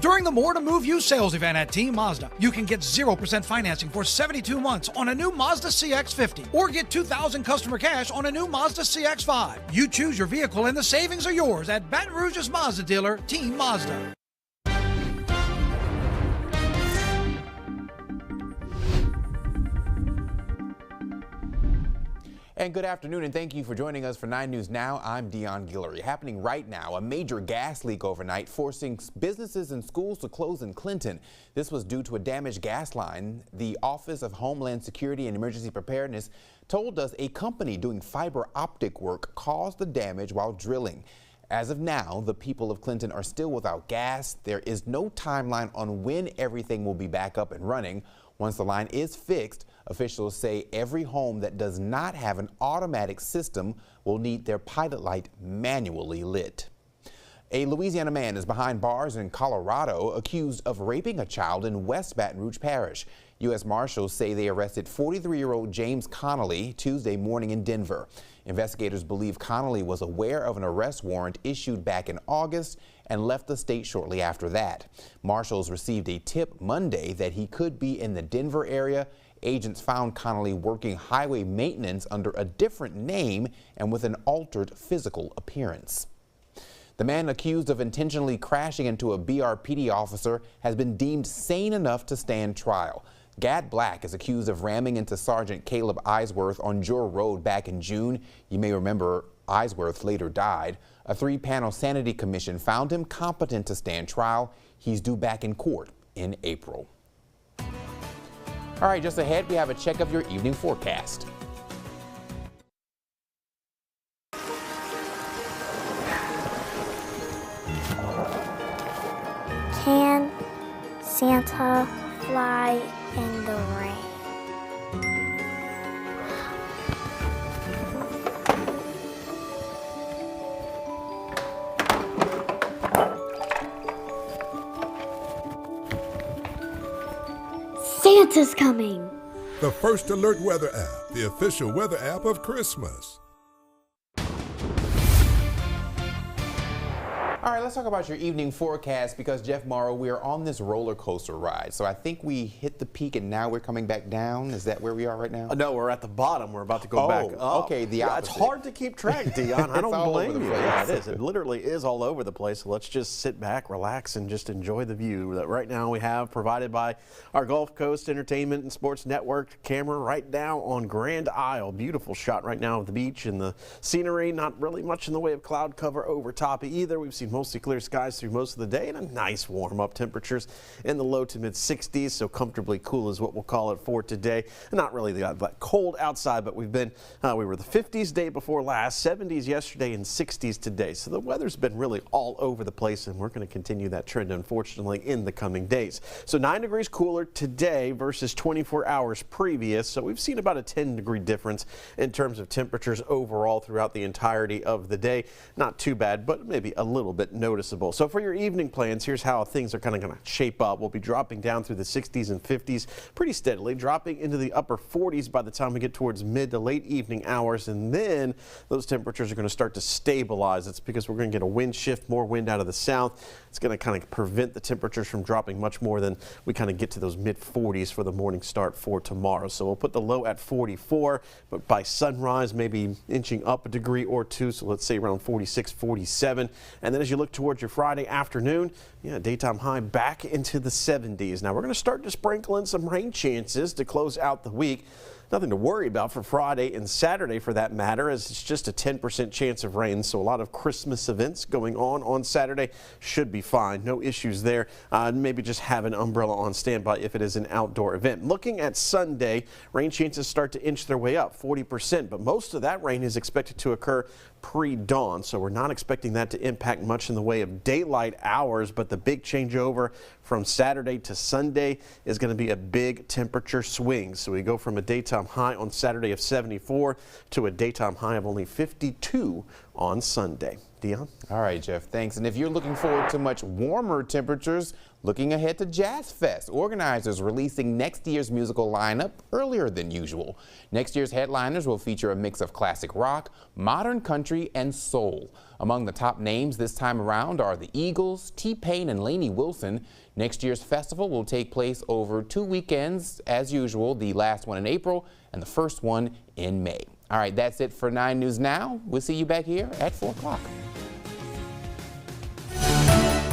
During the More to Move You sales event at Team Mazda, you can get 0% financing for 72 months on a new Mazda CX-50 or get $2,000 customer cash on a new Mazda CX-5. You choose your vehicle and the savings are yours at Baton Rouge's Mazda dealer, Team Mazda. And good afternoon, and thank you for joining us for 9 News Now. I'm Dion Guillory. Happening right now, a major gas leak overnight, forcing businesses and schools to close in Clinton. This was due to a damaged gas line. The Office of Homeland Security and Emergency Preparedness told us a company doing fiber optic work caused the damage while drilling. As of now, the people of Clinton are still without gas. There is no timeline on when everything will be back up and running. Once the line is fixed, officials say every home that does not have an automatic system will need their pilot light manually lit. A Louisiana man is behind bars in Colorado accused of raping a child in West Baton Rouge Parish. U.S. Marshals say they arrested 43-year-old James Connolly Tuesday morning in Denver. Investigators believe Connolly was aware of an arrest warrant issued back in August and left the state shortly after that. Marshals received a tip Monday that he could be in the Denver area. Agents found Connolly working highway maintenance under a different name and with an altered physical appearance. The man accused of intentionally crashing into a BRPD officer has been deemed sane enough to stand trial. Gad Black is accused of ramming into Sergeant Caleb Eisworth on Jor Road back in June. You may remember Eisworth later died. A 3-panel sanity commission found him competent to stand trial. He's due back in court in April. All right, just ahead, we have a check of your evening forecast. Can Santa fly in the rain? Santa's coming! The First Alert Weather app, the official weather app of Christmas. All right, let's talk about your evening forecast because, Jeff Morrow, we are on this roller coaster ride. So I think we hit the peak and now we're coming back down. Is that where we are right now? No, we're at the bottom. We're about to go back up. Okay, the opposite. It's hard to keep track, Dion. I don't blame you. Yeah, it is. It literally is all over the place. So let's just sit back, relax, and just enjoy the view that right now we have provided by our Gulf Coast Entertainment and Sports Network camera right now on Grand Isle. Beautiful shot right now of the beach and the scenery. Not really much in the way of cloud cover over top either. We've seen mostly clear skies through most of the day and a nice warm up. Temperatures in the low to mid 60s, so comfortably cool is what we'll call it for today. Not really that cold outside, but we were the 50s day before last, 70s yesterday, and 60s today. So the weather's been really all over the place, and we're going to continue that trend, unfortunately, in the coming days. So 9 degrees cooler today versus 24 hours previous. So we've seen about a 10-degree difference in terms of temperatures overall throughout the entirety of the day. Not too bad, but maybe a little bit noticeable. So for your evening plans, here's how things are kind of going to shape up. We'll be dropping down through the 60s and 50s pretty steadily, dropping into the upper 40s by the time we get towards mid to late evening hours, and then those temperatures are going to start to stabilize. It's because we're going to get a wind shift, more wind out of the south. It's going to kind of prevent the temperatures from dropping much more than we kind of get to those mid 40s for the morning start for tomorrow. So we'll put the low at 44, but by sunrise, maybe inching up a degree or two. So let's say around 46, 47. And then as you look towards your Friday afternoon, daytime high back into the 70s. Now we're going to start to sprinkle in some rain chances to close out the week. Nothing to worry about for Friday and Saturday for that matter, as it's just a 10% chance of rain. So a lot of Christmas events going on Saturday should be fine. No issues there. Maybe just have an umbrella on standby if it is an outdoor event. Looking at Sunday, rain chances start to inch their way up, 40%, but most of that rain is expected to occur pre-dawn, so we're not expecting that to impact much in the way of daylight hours, but the big changeover from Saturday to Sunday is going to be a big temperature swing. So we go from a daytime high on Saturday of 74 to a daytime high of only 52 on Sunday. Dion? All right, Jeff, thanks. And if you're looking forward to much warmer temperatures, Looking ahead to Jazz Fest, organizers releasing next year's musical lineup earlier than usual. Next year's headliners will feature a mix of classic rock, modern country, and soul. Among the top names this time around are the Eagles, T-Pain, and Lainey Wilson. Next year's festival will take place over 2 weekends, as usual, the last one in April and the first one in May. All right, that's it for 9 News Now. We'll see you back here at 4 o'clock.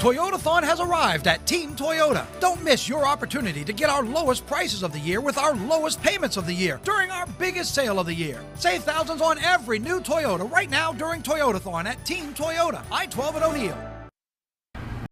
Toyotathon has arrived at Team Toyota. Don't miss your opportunity to get our lowest prices of the year with our lowest payments of the year during our biggest sale of the year. Save thousands on every new Toyota right now during Toyotathon at Team Toyota, I-12 at O'Neill.